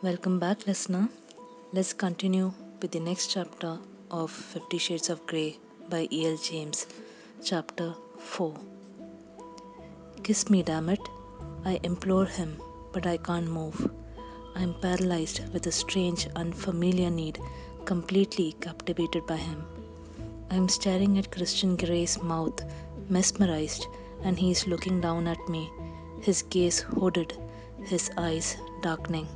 Welcome back, listener. Let's continue with the next chapter of 50 Shades of Grey by E.L. James, chapter 4. Kiss me, damn it. I implore him, but I can't move. I am paralyzed with a strange, unfamiliar need, completely captivated by him. I am staring at Christian Grey's mouth, mesmerized, and he is looking down at me, his gaze hooded, his eyes darkening.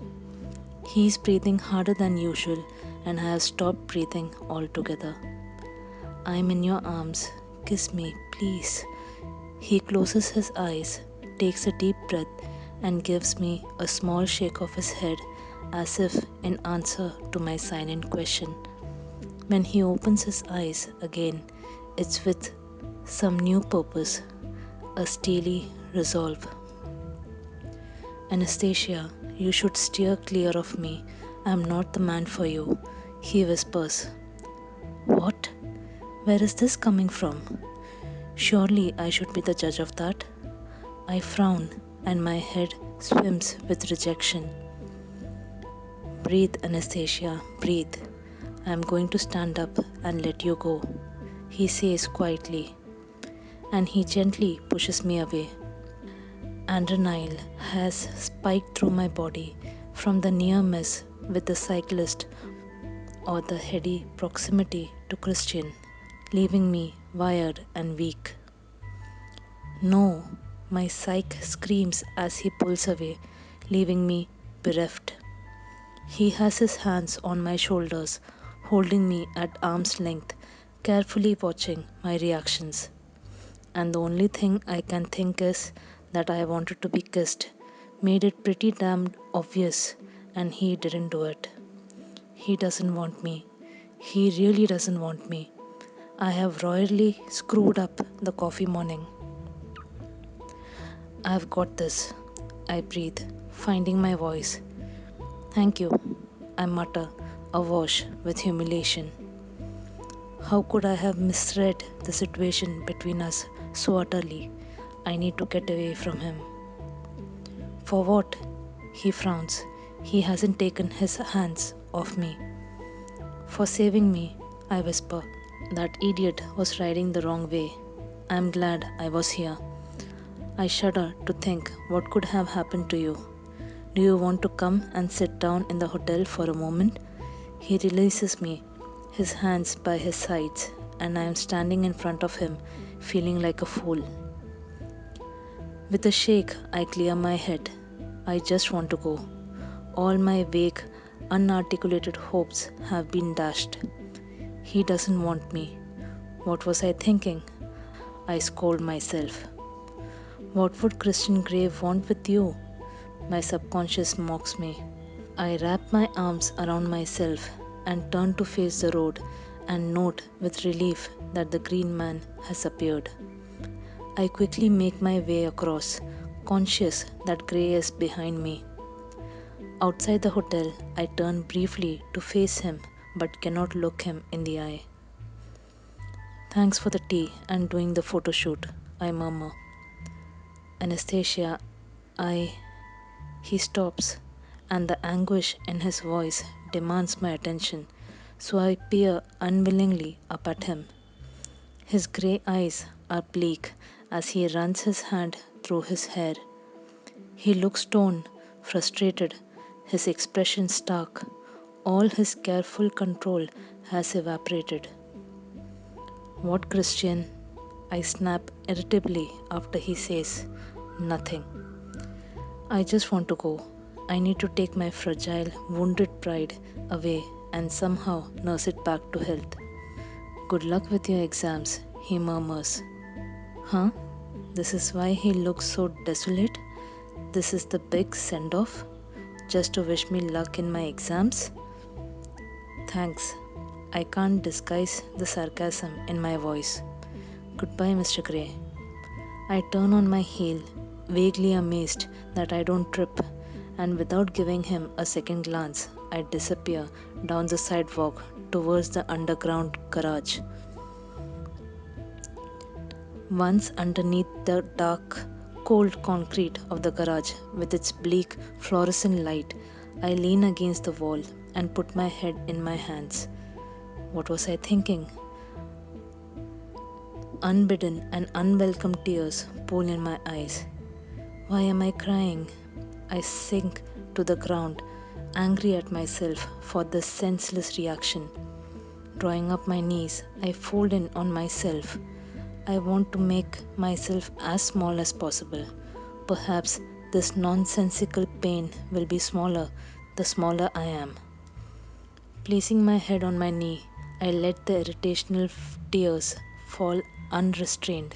He is breathing harder than usual, and I have stopped breathing altogether. I am in your arms. Kiss me, please. He closes his eyes, takes a deep breath, and gives me a small shake of his head as if in answer to my silent question. When he opens his eyes again, it's with some new purpose, a steely resolve. Anastasia, you should steer clear of me. I am not the man for you, he whispers. What? Where is this coming from? Surely I should be the judge of that. I frown, and my head swims with rejection. Breathe, Anastasia, breathe. I am going to stand up and let you go, he says quietly, and he gently pushes me away. Adrenaline has spiked through my body from the near miss with the cyclist or the heady proximity to Christian, leaving me wired and weak. No, my psyche screams as he pulls away, leaving me bereft. He has his hands on my shoulders, holding me at arm's length, carefully watching my reactions. And the only thing I can think is that I wanted to be kissed, made it pretty damned obvious, and he didn't do it. He doesn't want me. He really doesn't want me. I have royally screwed up the coffee morning. I've got this, I breathe, finding my voice. Thank you, I mutter, awash with humiliation. How could I have misread the situation between us so utterly? I need to get away from him. For what? He frowns. He hasn't taken his hands off me. For saving me, I whisper. That idiot was riding the wrong way. I am glad I was here. I shudder to think what could have happened to you. Do you want to come and sit down in the hotel for a moment? He releases me, his hands by his sides, and I am standing in front of him, feeling like a fool. With a shake, I clear my head. I just want to go. All my vague, unarticulated hopes have been dashed. He doesn't want me. What was I thinking? I scold myself. What would Christian Grey want with you? My subconscious mocks me. I wrap my arms around myself and turn to face the road and note with relief that the green man has appeared. I quickly make my way across, conscious that Grey is behind me. Outside the hotel, I turn briefly to face him but cannot look him in the eye. Thanks for the tea and doing the photo shoot, I murmur. Anastasia, He stops, and the anguish in his voice demands my attention, so I peer unwillingly up at him. His grey eyes are bleak as he runs his hand through his hair. He looks torn, frustrated, his expression stark. All his careful control has evaporated. What, Christian? I snap irritably after he says, Nothing. I just want to go. I need to take my fragile, wounded pride away and somehow nurse it back to health. Good luck with your exams, he murmurs. Huh? This is why he looks so desolate? This is the big send-off? Just to wish me luck in my exams? Thanks. I can't disguise the sarcasm in my voice. Goodbye, Mr. Grey. I turn on my heel, vaguely amazed that I don't trip, and without giving him a second glance, I disappear down the sidewalk towards the underground garage. Once underneath the dark, cold concrete of the garage with its bleak fluorescent light, I lean against the wall and put my head in my hands. What was I thinking? Unbidden and unwelcome tears pool in my eyes. Why am I crying? I sink to the ground, angry at myself for this senseless reaction. Drawing up my knees, I fold in on myself. I want to make myself as small as possible. Perhaps this nonsensical pain will be smaller the smaller I am. Placing my head on my knee, I let the irritational tears fall unrestrained.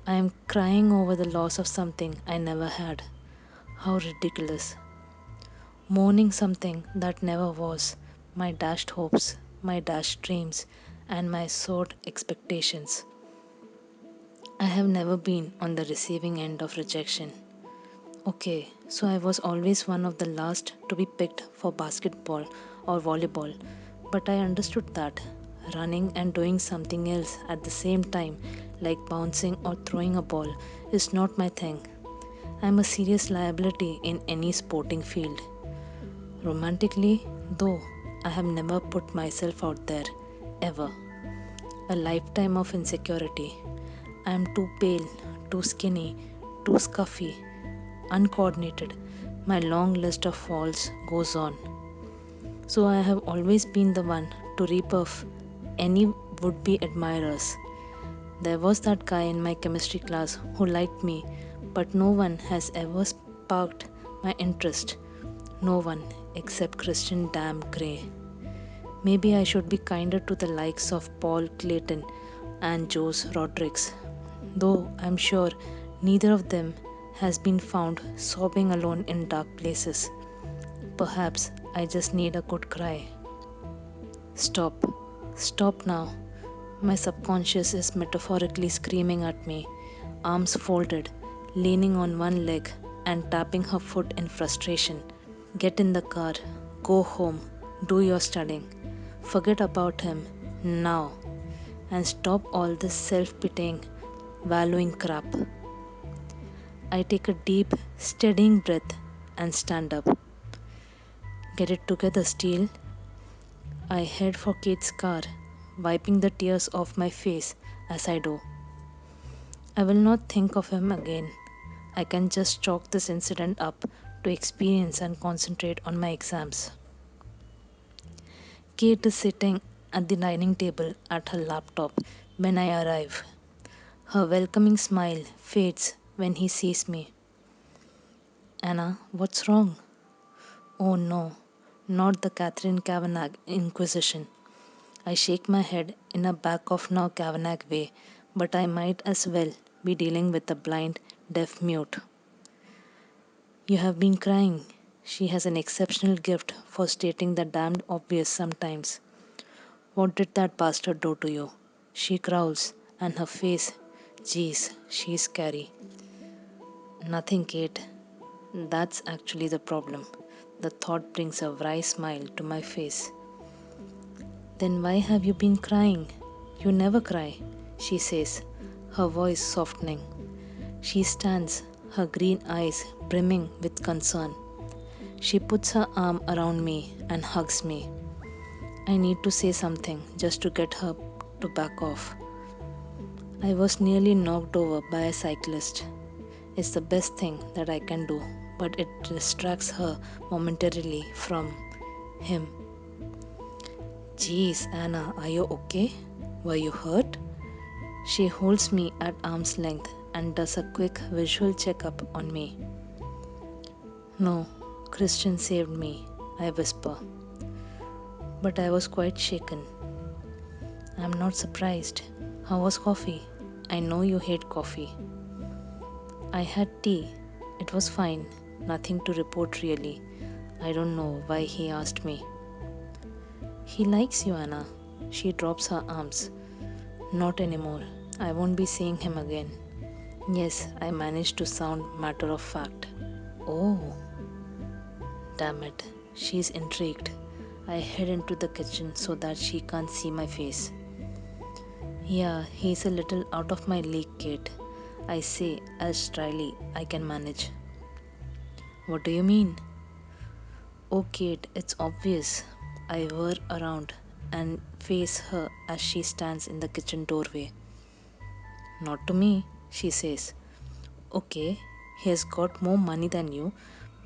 I am crying over the loss of something I never had. How ridiculous. Mourning something that never was, my dashed hopes, my dashed dreams, and my soared expectations. I have never been on the receiving end of rejection. Okay, so I was always one of the last to be picked for basketball or volleyball, but I understood that running and doing something else at the same time, like bouncing or throwing a ball, is not my thing. I am a serious liability in any sporting field. Romantically, though, I have never put myself out there, ever. A lifetime of insecurity. I am too pale, too skinny, too scuffy, uncoordinated. My long list of faults goes on. So I have always been the one to rebuff any would be admirers. There was that guy in my chemistry class who liked me, but no one has ever sparked my interest. No one except Christian Damn Grey. Maybe I should be kinder to the likes of Paul Clayton and Jose Rodriguez, though I'm sure neither of them has been found sobbing alone in dark places. Perhaps I just need a good cry. Stop. Stop now. My subconscious is metaphorically screaming at me, arms folded, leaning on one leg and tapping her foot in frustration. Get in the car, go home, do your studying. Forget about him now and stop all this self pitying, wallowing crap. I take a deep, steadying breath and stand up. Get it together, Steele. I head for Kate's car, wiping the tears off my face as I do. I will not think of him again. I can just chalk this incident up to experience and concentrate on my exams. Kate is sitting at the dining table at her laptop when I arrive. Her welcoming smile fades when he sees me. Anna, what's wrong? Oh no, not the Catherine Kavanagh Inquisition. I shake my head in a back of now Kavanagh way, but I might as well be dealing with a blind, deaf mute. You have been crying. She has an exceptional gift for stating the damned obvious sometimes. What did that bastard do to you? She growls, and her face, geez, she's scary. Nothing, Kate. That's actually the problem. The thought brings a wry smile to my face. Then why have you been crying? You never cry, she says, her voice softening. She stands, her green eyes brimming with concern. She puts her arm around me and hugs me. I need to say something just to get her to back off. I was nearly knocked over by a cyclist. It's the best thing that I can do, but it distracts her momentarily from him. Geez, Anna, are you okay? Were you hurt? She holds me at arm's length and does a quick visual checkup on me. No, Christian saved me, I whisper. But I was quite shaken. I'm not surprised. How was coffee? I know you hate coffee. I had tea. It was fine. Nothing to report really. I don't know why he asked me. He likes you, Anna. She drops her arms. Not anymore. I won't be seeing him again. Yes, I managed to sound matter of fact. Oh, damn it. She's intrigued. I head into the kitchen so that she can't see my face. Yeah, he's a little out of my league, Kate. I say as dryly I can manage. What do you mean? Oh, Kate, it's obvious. I whir around and face her as she stands in the kitchen doorway. Not to me, she says. Okay, he has got more money than you,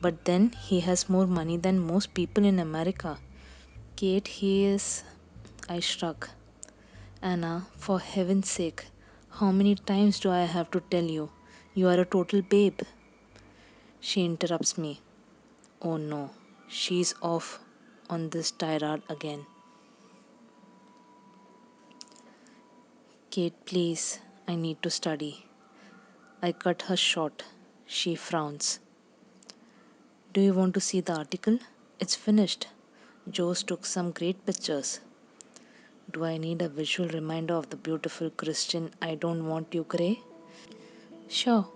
but then he has more money than most people in America. Kate, he is. I shrug. Anna, for heaven's sake, how many times do I have to tell you? You are a total babe. She interrupts me. Oh no, she's off on this tirade again. Kate, please, I need to study. I cut her short. She frowns. Do you want to see the article? It's finished. Joe's took some great pictures. Do I need a visual reminder of the beautiful Christian I don't want you, Gray? Sure.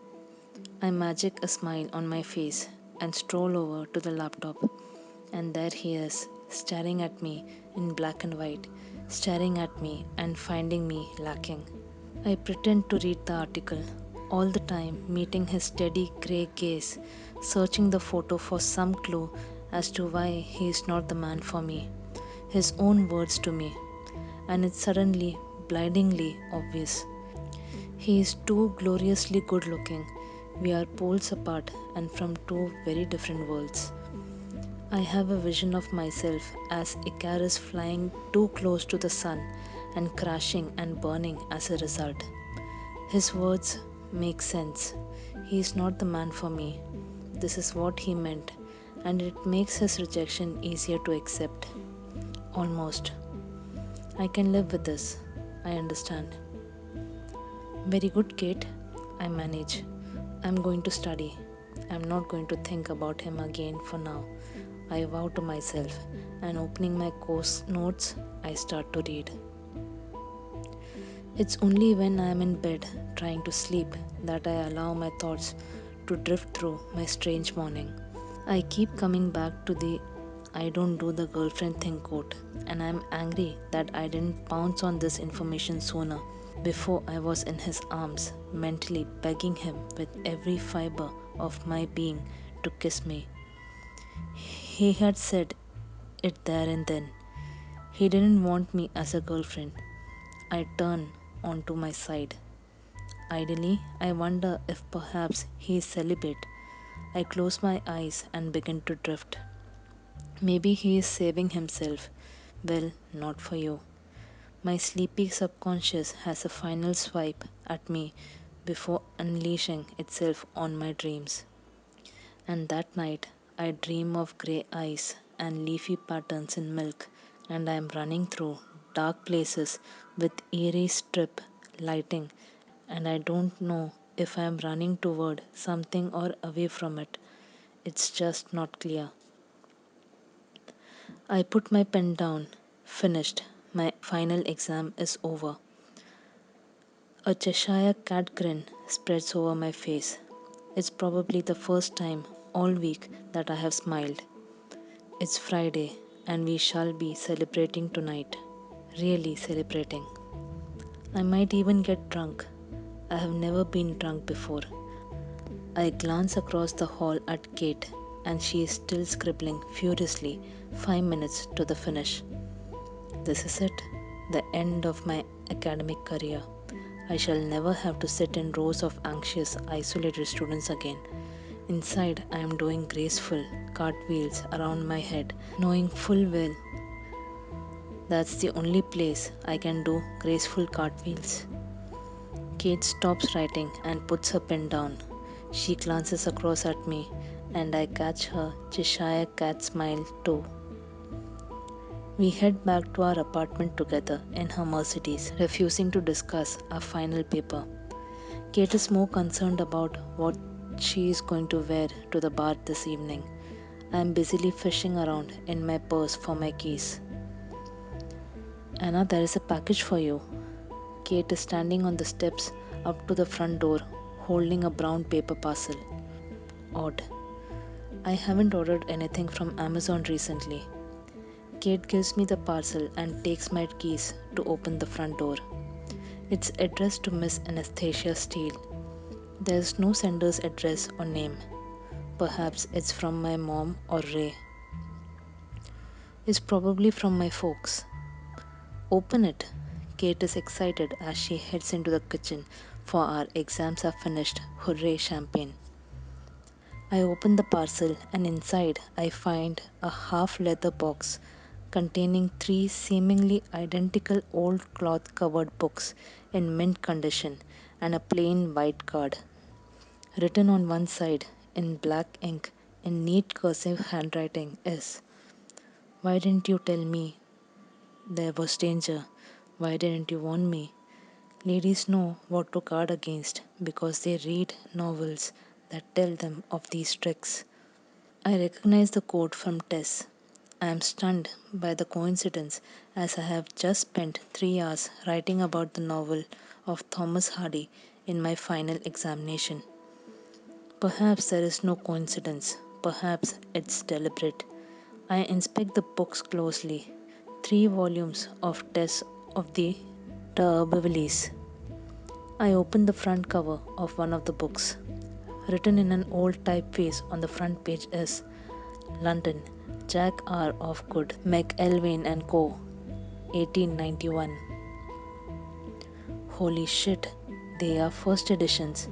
I magic a smile on my face and stroll over to the laptop. And there he is, staring at me in black and white, staring at me and finding me lacking. I pretend to read the article, all the time meeting his steady grey gaze, searching the photo for some clue as to why he is not the man for me. His own words to me, and it's suddenly, blindingly obvious. He is too gloriously good looking. We are poles apart and from two very different worlds. I have a vision of myself as Icarus flying too close to the sun and crashing and burning as a result. His words make sense. He is not the man for me. This is what he meant, and it makes his rejection easier to accept. Almost. I can live with this. I understand. Very good, Kate. I manage. I'm going to study. I'm not going to think about him again for now. I vow to myself, and opening my course notes, I start to read. It's only when I am in bed trying to sleep that I allow my thoughts to drift through my strange morning. I keep coming back to the I don't do the girlfriend thing quote, and I'm angry that I didn't pounce on this information sooner, before I was in his arms, mentally begging him with every fiber of my being to kiss me. He had said it there and then. He didn't want me as a girlfriend. I turn onto my side. Idly, I wonder if perhaps he is celibate. I close my eyes and begin to drift. Maybe he is saving himself. Well, not for you. My sleepy subconscious has a final swipe at me before unleashing itself on my dreams. And that night, I dream of grey eyes and leafy patterns in milk, and I am running through dark places with eerie strip lighting, and I don't know if I am running toward something or away from it. It's just not clear. I put my pen down. Finished. My final exam is over. A Cheshire cat grin spreads over my face. It's probably the first time all week that I have smiled. It's Friday, and we shall be celebrating tonight. Really celebrating. I might even get drunk. I have never been drunk before. I glance across the hall at Kate, and she is still scribbling furiously 5 minutes to the finish. This is it, the end of my academic career. I shall never have to sit in rows of anxious, isolated students again. Inside, I am doing graceful cartwheels around my head, knowing full well that's the only place I can do graceful cartwheels. Kate stops writing and puts her pen down. She glances across at me, and I catch her Cheshire cat smile too. We head back to our apartment together in her Mercedes, refusing to discuss our final paper. Kate is more concerned about what she is going to wear to the bar this evening. I am busily fishing around in my purse for my keys. Anna, there is a package for you. Kate is standing on the steps up to the front door, holding a brown paper parcel. Odd. I haven't ordered anything from Amazon recently. Kate gives me the parcel and takes my keys to open the front door. It's addressed to Miss Anastasia Steele. There is no sender's address or name. Perhaps it's from my mom or Ray. is probably from my folks. Open it. Kate is excited as she heads into the kitchen for our exams are finished. Hooray, champagne. I open the parcel and inside I find a half leather box containing three seemingly identical old cloth covered books in mint condition and a plain white card. Written on one side in black ink in neat cursive handwriting is, "Why didn't you tell me there was danger? Why didn't you warn me?" Ladies know what to guard against because they read novels that tell them of these tricks. I recognize the quote from Tess. I am stunned by the coincidence as I have just spent 3 hours writing about the novel of Thomas Hardy in my final examination. Perhaps there is no coincidence. Perhaps it's deliberate. I inspect the books closely. 3 volumes of Tess of the D'Urbervilles. I open the front cover of one of the books. Written in an old typeface on the front page is London, Jack R. Offgood, McElwain and Co., 1891. Holy shit, they are first editions.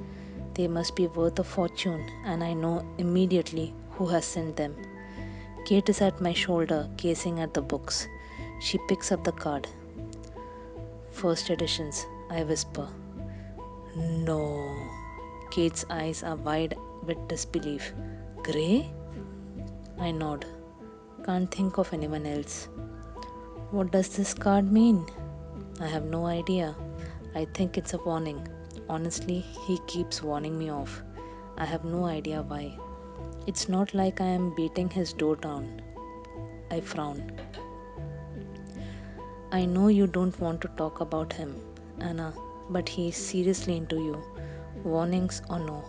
They must be worth a fortune, and I know immediately who has sent them. Kate is at my shoulder, gazing at the books. She picks up the card. "First editions," I whisper. "No." Kate's eyes are wide with disbelief. "Grey?" I nod. Can't think of anyone else. "What does this card mean?" I have no idea. I think it's a warning. Honestly, he keeps warning me off. I have no idea why. It's not like I am beating his door down. I frown. "I know you don't want to talk about him, Anna, but he is seriously into you, warnings or no."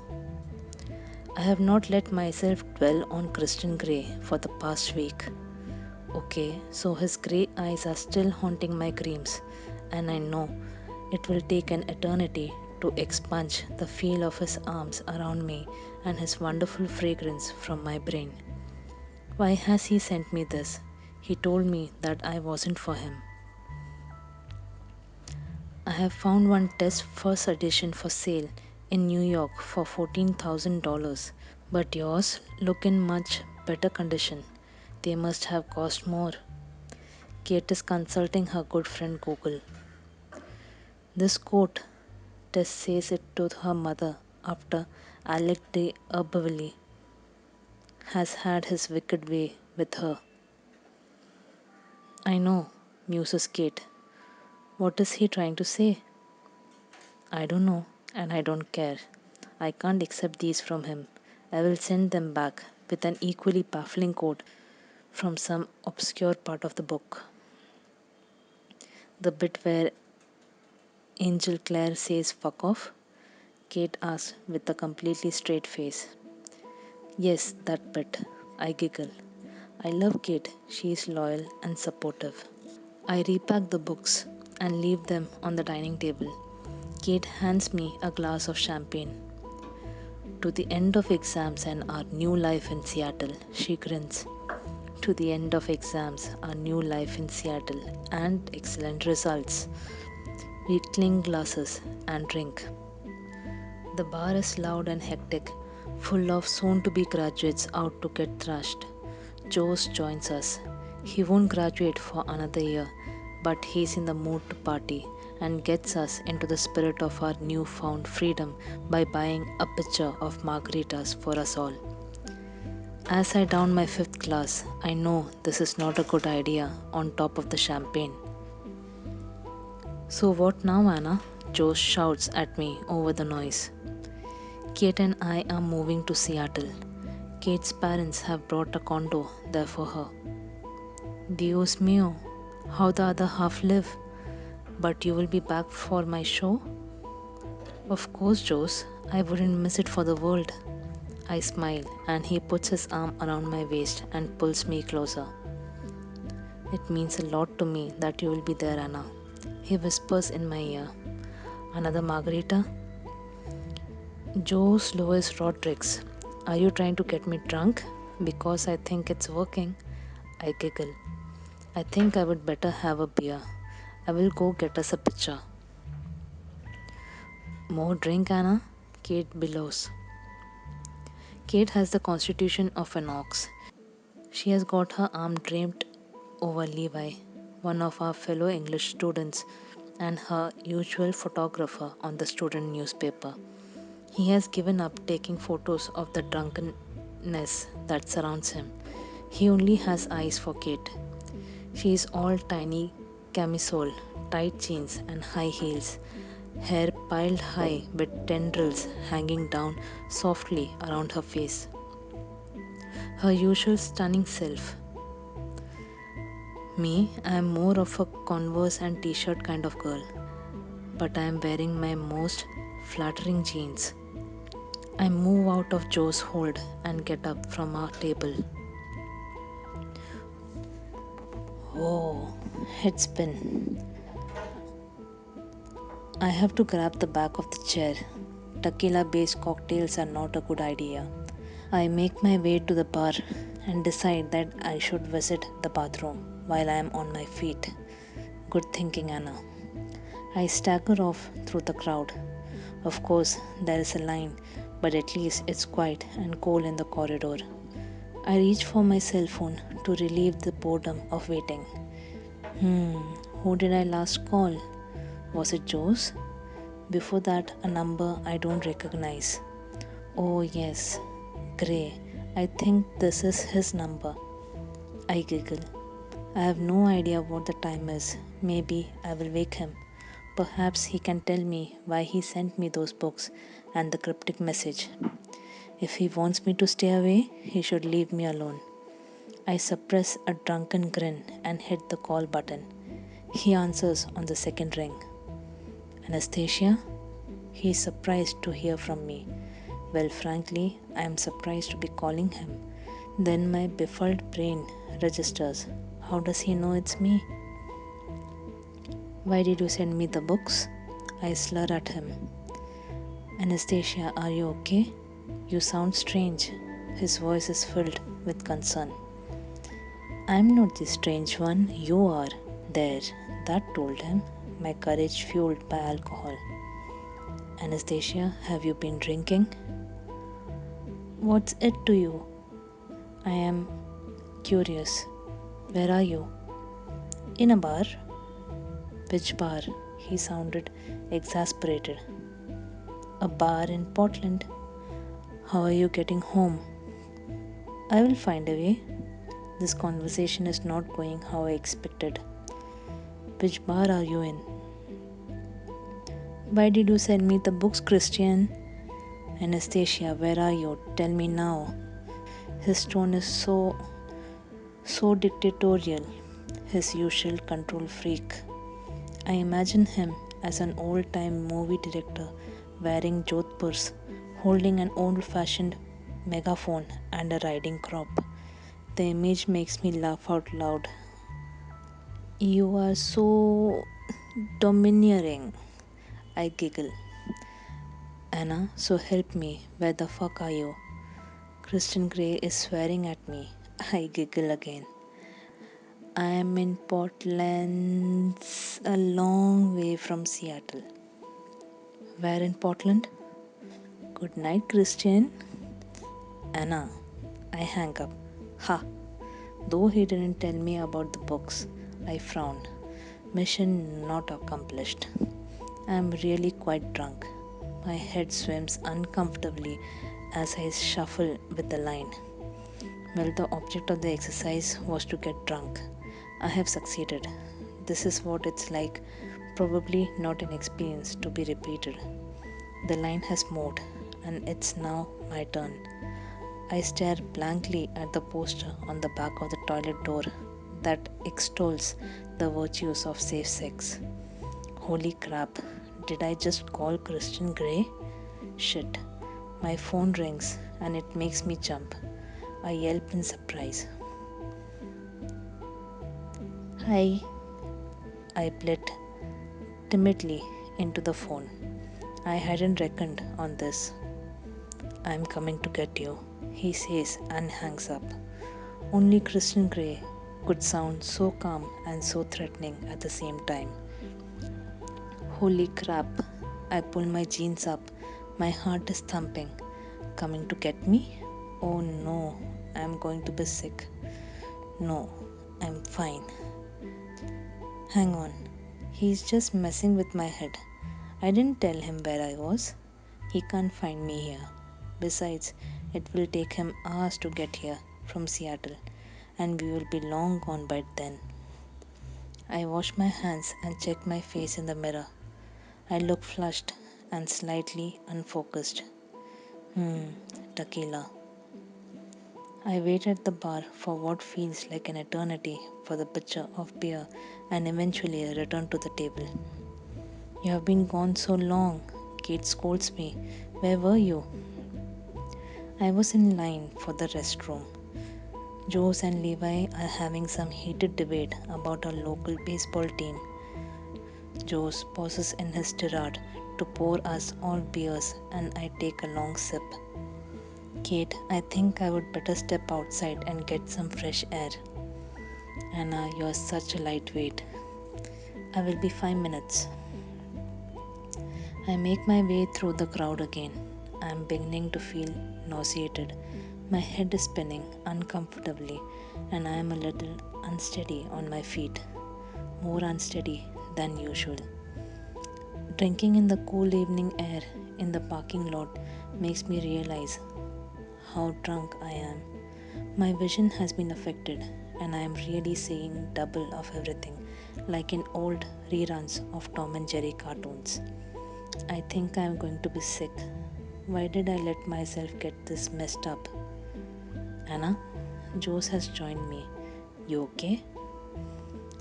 I have not let myself dwell on Christian Grey for the past week. Okay, so his grey eyes are still haunting my dreams, and I know it will take an eternity to expunge the feel of his arms around me and his wonderful fragrance from my brain. Why has he sent me this? He told me that I wasn't for him. I have found one test first edition for sale in New York for $14,000, but yours look in much better condition. They must have cost more. Kate is consulting her good friend Google. This quote, Tess says it to her mother after Alec de Urberville has had his wicked way with her. I know, muses Kate. What is he trying to say? I don't know, and I don't care. I can't accept these from him. I will send them back with an equally baffling quote from some obscure part of the book. The bit where Angel Claire says fuck off? Kate asked with a completely straight face. Yes, that bit. I giggle. I love Kate. She is loyal and supportive. I repack the books and leave them on the dining table. Kate hands me a glass of champagne. "To the end of exams and our new life in Seattle," she grins. "To the end of exams, our new life in Seattle, and excellent results." We clink glasses and drink. The bar is loud and hectic, full of soon to be graduates out to get thrashed. Joes joins us. He won't graduate for another year, but he's in the mood to party and gets us into the spirit of our newfound freedom by buying a pitcher of margaritas for us all. As I down my fifth glass, I know this is not a good idea on top of the champagne. "So what now, Anna?" Joe shouts at me over the noise. "Kate and I are moving to Seattle. Kate's parents have brought a condo there for her." "Dios mío, how the other half live? But you will be back for my show?" "Of course, Jose. I wouldn't miss it for the world." I smile and he puts his arm around my waist and pulls me closer. "It means a lot to me that you will be there, Anna," he whispers in my ear. "Another margarita?" "Joe's Louis Rodriguez. Are you trying to get me drunk? Because I think it's working." I giggle. I think I would better have a beer. I will go get us a pitcher. More drink, Anna? Kate bellows. Kate has the constitution of an ox. She has got her arm draped over Levi, one of our fellow English students, and her usual photographer on the student newspaper. He has given up taking photos of the drunkenness that surrounds him. He only has eyes for Kate. She is all tiny camisole, tight jeans, and high heels, hair piled high with tendrils hanging down softly around her face. Her usual stunning self. Me, I am more of a Converse and t shirt kind of girl, but I am wearing my most flattering jeans. I move out of Joe's hold and get up from our table. Oh, head spin. I have to grab the back of the chair. Tequila based cocktails are not a good idea. I make my way to the bar and decide that I should visit the bathroom while I am on my feet. Good thinking, Anna. I stagger off through the crowd. Of course, there is a line, but at least it's quiet and cool in the corridor. I reach for my cell phone to relieve the boredom of waiting. Who did I last call? Was it Joe's? Before that, a number I don't recognize. Oh, yes, Gray. I think this is his number. I giggle. I have no idea what the time is. Maybe I will wake him. Perhaps he can tell me why he sent me those books and the cryptic message. If he wants me to stay away, he should leave me alone. I suppress a drunken grin and hit the call button. He answers on the second ring. Anastasia? He is surprised to hear from me. Well, frankly, I am surprised to be calling him. Then my befuddled brain registers. How does he know it's me? Why did you send me the books? I slur at him. Anastasia, are you okay? You sound strange. His voice is filled with concern. I'm not the strange one, you are. There, that told him, my courage fueled by alcohol. Anastasia, have you been drinking? What's it to you? I am curious. Where are you? In a bar. Which bar? He sounded exasperated. A bar in Portland. How are you getting home? I will find a way. This conversation is not going how I expected. Which bar are you in? Why did you send me the books, Christian? Anastasia, where are you? Tell me now. His tone is so dictatorial, his usual control freak. I imagine him as an old time movie director wearing jodhpurs, holding an old fashioned megaphone and a riding crop. The image makes me laugh out loud. You are so domineering, I giggle. Anna, so help me, where the fuck are you? Kristen Gray is swearing at me. I giggle again. I am in Portland, a long way from Seattle. Where in Portland? Good night, Christian. Anna. I hang up. Ha! Though he didn't tell me about the books, I frowned. Mission not accomplished. I am really quite drunk. My head swims uncomfortably as I shuffle with the line. Well, the object of the exercise was to get drunk. I have succeeded. This is what it's like, probably not an experience to be repeated. The line has moved, and it's now my turn. I stare blankly at the poster on the back of the toilet door that extols the virtues of safe sex. Holy crap, did I just call Christian Grey? Shit. My phone rings and it makes me jump. I yelp in surprise. Hi, I blit timidly into the phone. I hadn't reckoned on this. I'm coming to get you, he says and hangs up. Only Christian Grey. could sound so calm and so threatening at the same time. Holy crap! I pull my jeans up. My heart is thumping. Coming to get me? Oh no, I'm going to be sick. No, I'm fine. Hang on. He's just messing with my head. I didn't tell him where I was. He can't find me here. Besides, it will take him hours to get here from Seattle, and we will be long gone by then. I wash my hands and check my face in the mirror. I look flushed and slightly unfocused. Tequila. I wait at the bar for what feels like an eternity for the pitcher of beer and eventually I return to the table. You have been gone so long, Kate scolds me. Where were you? I was in line for the restroom. Jose and Levi are having some heated debate about our local baseball team. Jose pauses in his tirade to pour us all beers and I take a long sip. Kate, I think I would better step outside and get some fresh air. Anna, you're such a lightweight. I will be 5 minutes. I make my way through the crowd again. I am beginning to feel nauseated. My head is spinning uncomfortably and I am a little unsteady on my feet. More unsteady than usual. Drinking in the cool evening air in the parking lot makes me realize how drunk I am. My vision has been affected and I am really seeing double of everything like in old reruns of Tom and Jerry cartoons. I think I am going to be sick. Why did I let myself get this messed up? Anna, Jose has joined me. You okay?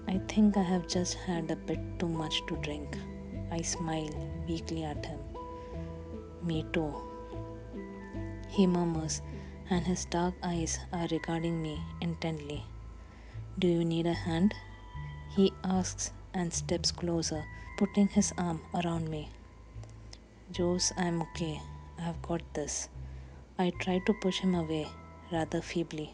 I think I have just had a bit too much to drink. I smile weakly at him. Me too, he murmurs, and his dark eyes are regarding me intently. Do you need a hand? He asks and steps closer, putting his arm around me. Jose, I'm okay. I've got this. I try to push him away, rather feebly.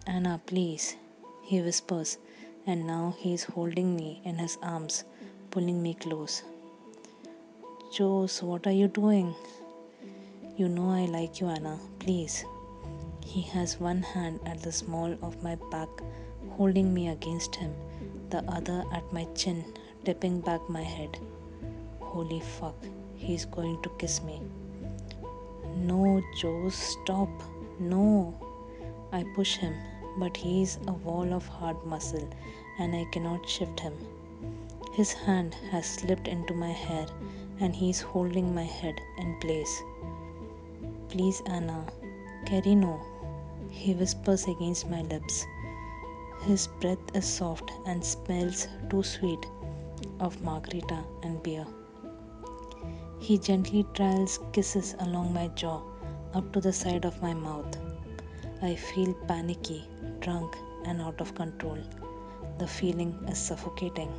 Anna, please, he whispers, and now he is holding me in his arms, pulling me close. Jose, what are you doing? You know I like you, Anna. Please. He has one hand at the small of my back, holding me against him, the other at my chin, tipping back my head. Holy fuck, he's going to kiss me. No, Joe, stop. No. I push him, but he is a wall of hard muscle and I cannot shift him. His hand has slipped into my hair and he is holding my head in place. Please, Anna. Carino, he whispers against my lips. His breath is soft and smells too sweet of margarita and beer. He gently trails kisses along my jaw up to the side of my mouth. I feel panicky, drunk, and out of control. The feeling is suffocating.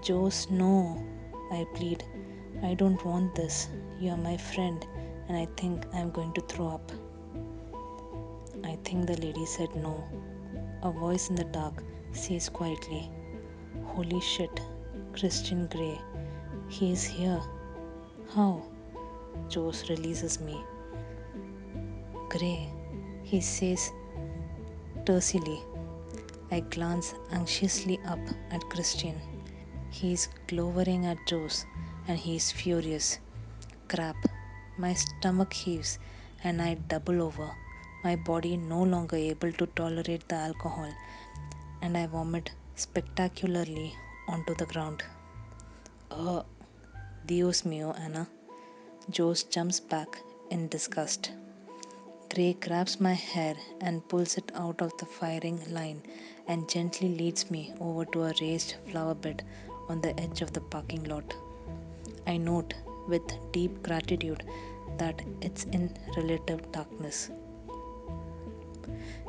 Jose, no, I plead. I don't want this. You are my friend, and I think I am going to throw up. I think the lady said no. A voice in the dark says quietly, Holy shit, Christian Grey. He is here. How? Jose releases me. Grey, he says tersely. I glance anxiously up at Christian. He is glowering at Jose and he is furious. Crap. My stomach heaves and I double over, my body no longer able to tolerate the alcohol, and I vomit spectacularly onto the ground. Oh, Dios mío, Anna. Jose jumps back in disgust. Gray grabs my hair and pulls it out of the firing line and gently leads me over to a raised flower bed on the edge of the parking lot. I note with deep gratitude that it's in relative darkness.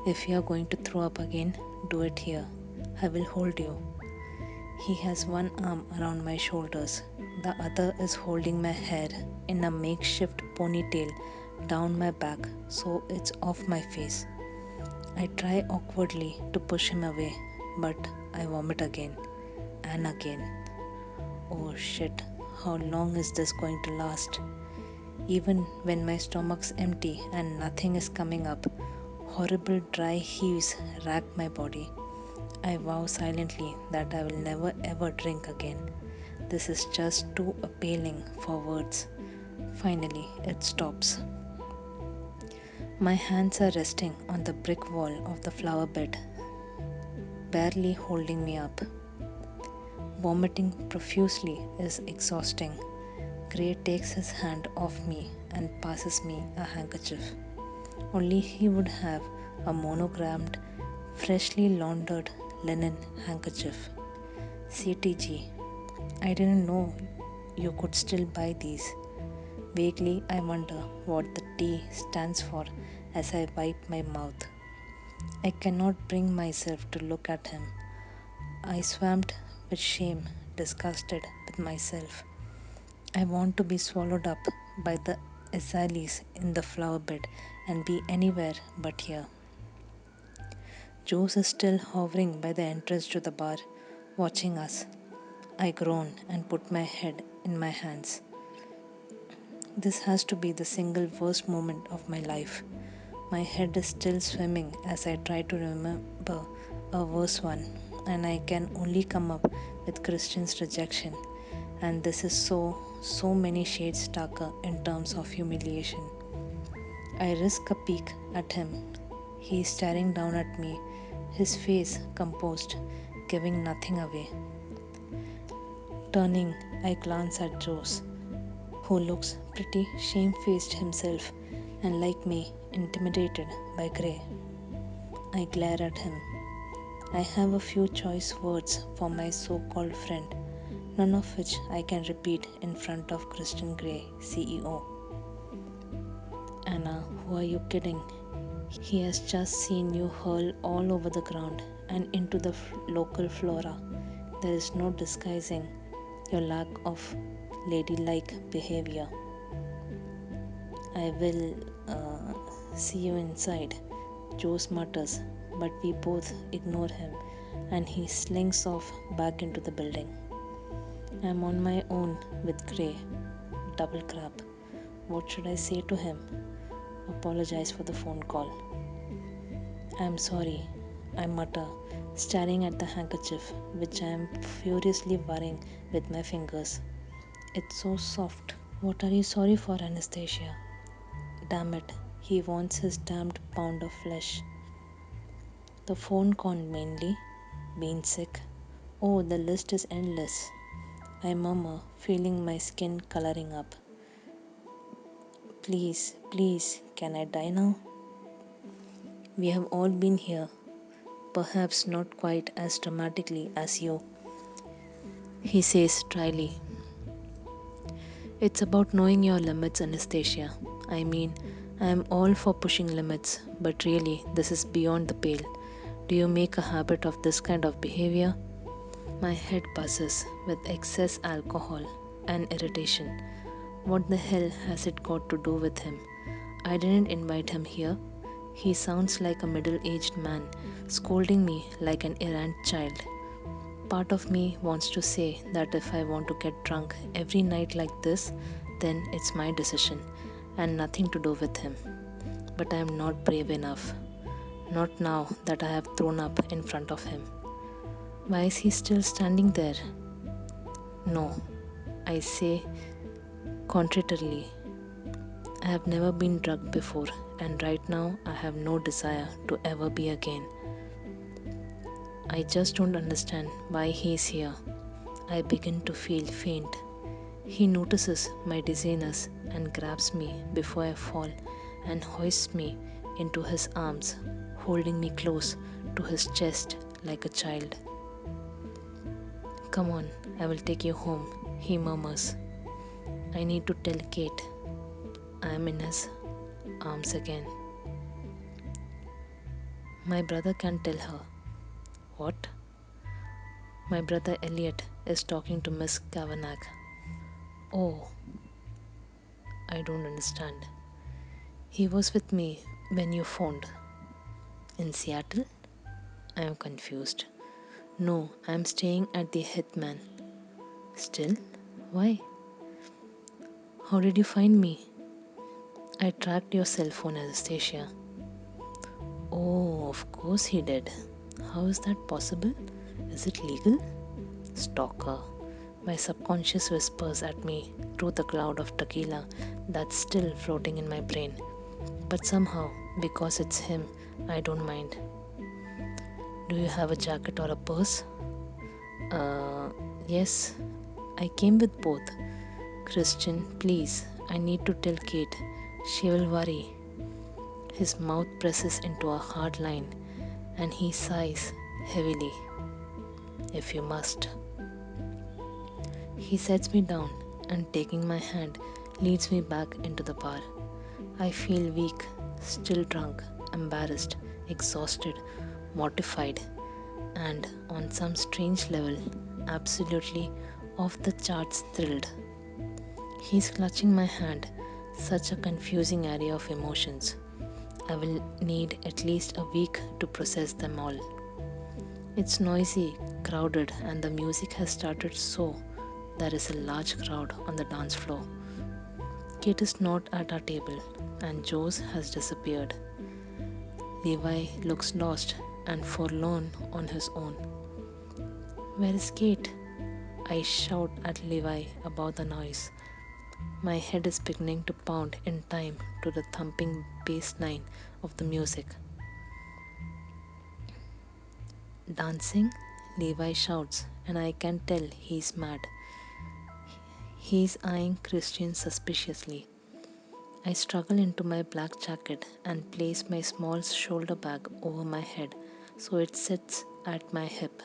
If you are going to throw up again, do it here. I will hold you. He has one arm around my shoulders. The other is holding my hair in a makeshift ponytail down my back so it's off my face. I try awkwardly to push him away, but I vomit again and again. Oh shit, how long is this going to last? Even when my stomach's empty and nothing is coming up, horrible dry heaves rack my body. I vow silently that I will never ever drink again. This is just too appalling for words. Finally, it stops. My hands are resting on the brick wall of the flower bed, barely holding me up. Vomiting profusely is exhausting. Gray takes his hand off me and passes me a handkerchief. Only he would have a monogrammed, freshly laundered linen handkerchief. CTG. I didn't know you could still buy these. Vaguely, I wonder what the T stands for as I wipe my mouth. I cannot bring myself to look at him. I swam with shame, disgusted with myself. I want to be swallowed up by the azaleas in the flower bed and be anywhere but here. Juice is still hovering by the entrance to the bar, watching us. I groan and put my head in my hands. This has to be the single worst moment of my life. My head is still swimming as I try to remember a worse one, and I can only come up with Christian's rejection. And this is so many shades darker in terms of humiliation. I risk a peek at him. He is staring down at me, his face composed, giving nothing away. Turning, I glance at Jose, who looks pretty shamefaced himself and, like me, intimidated by Grey. I glare at him. I have a few choice words for my so called friend, none of which I can repeat in front of Christian Grey, CEO. Anna, who are you kidding? He has just seen you hurl all over the ground and into the local flora. There is no disguising your lack of ladylike behavior. I will see you inside, Jose mutters, but we both ignore him and he slinks off back into the building. I am on my own with Grey. Double crap. What should I say to him? Apologize for the phone call. I am sorry, I mutter, staring at the handkerchief which I am furiously worrying with my fingers. It's so soft. What are you sorry for, Anastasia? Damn it, he wants his damned pound of flesh. The phone call mainly, being sick. Oh, the list is endless. I murmur, feeling my skin coloring up. Please, please, can I die now? We have all been here, perhaps not quite as dramatically as you, he says dryly. It's about knowing your limits, Anastasia. I mean, I am all for pushing limits, but really, this is beyond the pale. Do you make a habit of this kind of behavior? My head buzzes with excess alcohol and irritation. What the hell has it got to do with him? I didn't invite him here. He sounds like a middle aged man, scolding me like an errant child. Part of me wants to say that if I want to get drunk every night like this, then it's my decision and nothing to do with him. But I am not brave enough. Not now that I have thrown up in front of him. Why is he still standing there? No, I say contrarily. I have never been drugged before, and right now I have no desire to ever be again. I just don't understand why he is here. I begin to feel faint. He notices my dizziness and grabs me before I fall and hoists me into his arms, holding me close to his chest like a child. Come on, I will take you home, he murmurs. I need to tell Kate. I am in his arms again. My brother can tell her. What? My brother Elliot is talking to Miss Kavanagh. Oh, I don't understand. He was with me when you phoned. In Seattle? I am confused. No, I am staying at the Hitman. Still? Why? How did you find me? I tracked your cell phone, Anastasia. Oh, of course he did. How is that possible? Is it legal? Stalker. My subconscious whispers at me through the cloud of tequila that's still floating in my brain. But somehow, because it's him, I don't mind. Do you have a jacket or a purse? Yes. I came with both. Christian, please, I need to tell Kate. She will worry. His mouth presses into a hard line and he sighs heavily. If you must. He sets me down and taking my hand leads me back into the bar. I feel weak, still drunk, embarrassed, exhausted, mortified, and on some strange level, absolutely off the charts thrilled. He's clutching my hand, such a confusing array of emotions. I will need at least a week to process them all. It's noisy, crowded, and the music has started, so there is a large crowd on the dance floor. Kate is not at our table, and Joe's has disappeared. Levi looks lost and forlorn on his own. Where is Kate? I shout at Levi about the noise. My head is beginning to pound in time to the thumping bass line of the music. Dancing? Levi shouts, and I can tell he's mad. He's eyeing Christian suspiciously. I struggle into my black jacket and place my small shoulder bag over my head so it sits at my hip.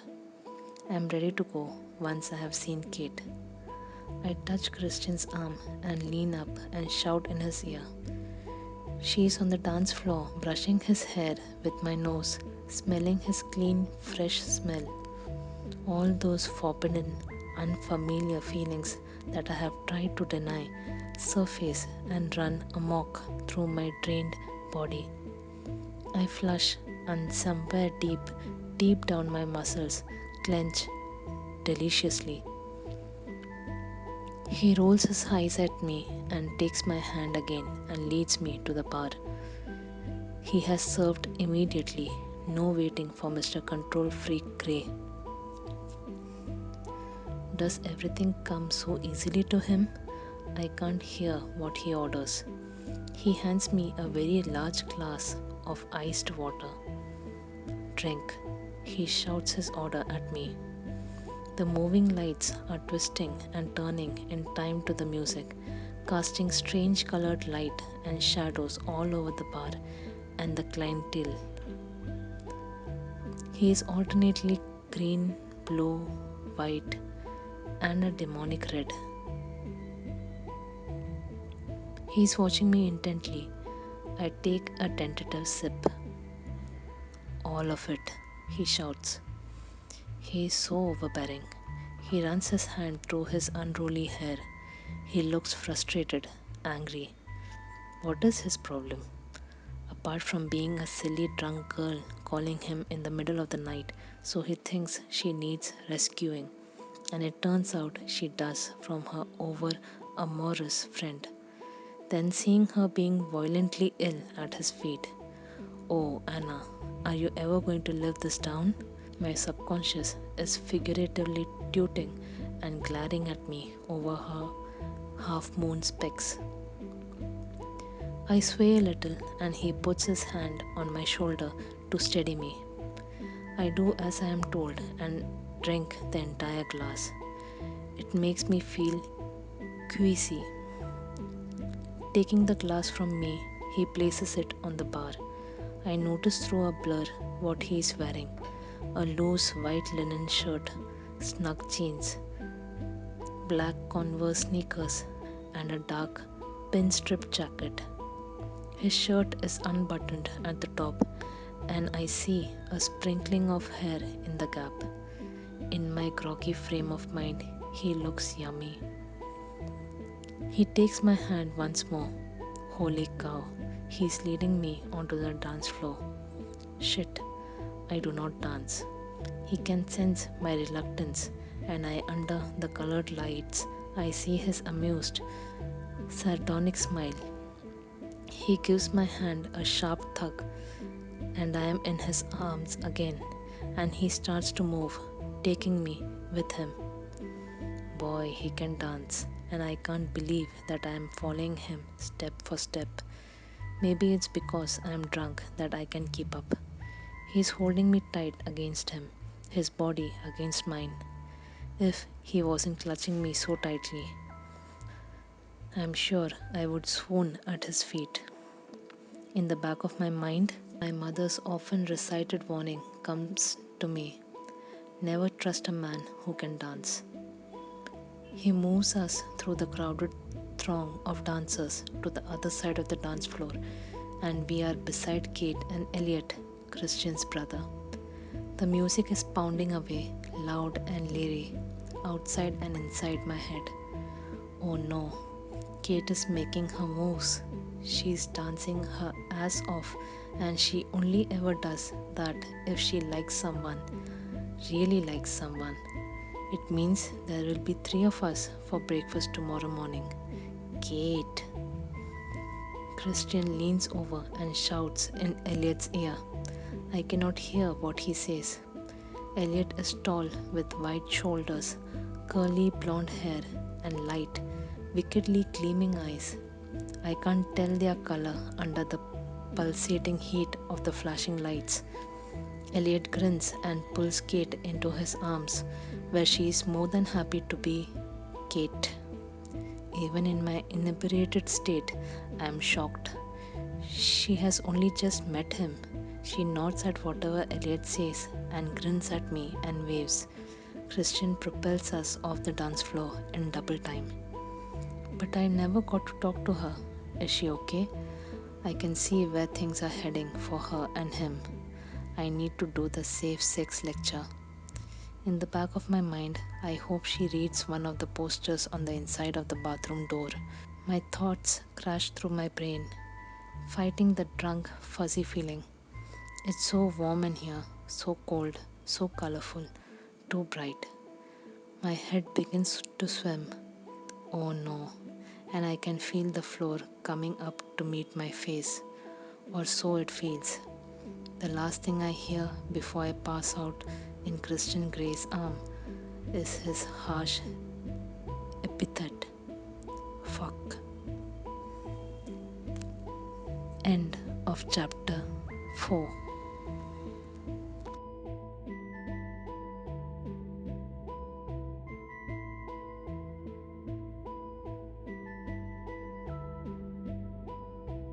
I am ready to go once I have seen Kate. I touch Christian's arm and lean up and shout in his ear. She's on the dance floor, brushing his hair with my nose, smelling his clean, fresh smell. All those forbidden, unfamiliar feelings that I have tried to deny surface and run amok through my drained body. I flush, and somewhere deep, deep down my muscles clench deliciously. He rolls his eyes at me and takes my hand again and leads me to the bar. He has served immediately, no waiting for Mr. Control Freak Grey. Does everything come so easily to him? I can't hear what he orders. He hands me a very large glass of iced water. Drink. He shouts his order at me. The moving lights are twisting and turning in time to the music, casting strange colored light and shadows all over the bar and the clientele. He is alternately green, blue, white, and a demonic red. He is watching me intently. I take a tentative sip. All of it, he shouts. He is so overbearing. He runs his hand through his unruly hair. He looks frustrated, angry. What is his problem? Apart from being a silly drunk girl calling him in the middle of the night, so he thinks she needs rescuing. And it turns out she does from her over amorous friend. Then seeing her being violently ill at his feet. Oh, Anna, are you ever going to live this down? My subconscious is figuratively tooting and glaring at me over her half-moon specs. I sway a little and he puts his hand on my shoulder to steady me. I do as I am told and drink the entire glass. It makes me feel queasy. Taking the glass from me, he places it on the bar. I notice through a blur what he is wearing. A loose white linen shirt, snug jeans, black Converse sneakers, and a dark pinstrip jacket. His shirt is unbuttoned at the top, and I see a sprinkling of hair in the gap. In my groggy frame of mind, he looks yummy. He takes my hand once more. Holy cow, he's leading me onto the dance floor. Shit, I do not dance. He can sense my reluctance, and under the colored lights, I see his amused, sardonic smile. He gives my hand a sharp tug, and I am in his arms again, and he starts to move, taking me with him. Boy, he can dance, and I can't believe that I am following him step for step. Maybe it's because I am drunk that I can keep up. He's holding me tight against him, his body against mine. If he wasn't clutching me so tightly, I'm sure I would swoon at his feet. In the back of my mind, my mother's often recited warning comes to me: never trust a man who can dance. He moves us through the crowded throng of dancers to the other side of the dance floor, and we are beside Kate and Elliot, Christian's brother. The music is pounding away, loud and leery, outside and inside my head. Oh no, Kate is making her moves. She's dancing her ass off, and she only ever does that if she likes someone, really likes someone. It means there will be three of us for breakfast tomorrow morning. Kate. Christian leans over and shouts in Elliot's ear. I cannot hear what he says. Elliot is tall with wide shoulders, curly blonde hair, and light, wickedly gleaming eyes. I can't tell their color under the pulsating heat of the flashing lights. Elliot grins and pulls Kate into his arms, where she is more than happy to be Kate. Even in my inebriated state, I am shocked. She has only just met him. She nods at whatever Elliot says and grins at me and waves. Christian propels us off the dance floor in double time. But I never got to talk to her. Is she okay? I can see where things are heading for her and him. I need to do the safe sex lecture. In the back of my mind, I hope she reads one of the posters on the inside of the bathroom door. My thoughts crash through my brain, fighting the drunk, fuzzy feeling. It's so warm in here, so cold, so colorful, too bright. My head begins to swim. Oh no, and I can feel the floor coming up to meet my face, or so it feels. The last thing I hear before I pass out in Christian Gray's arm is his harsh epithet: fuck. End of chapter 4.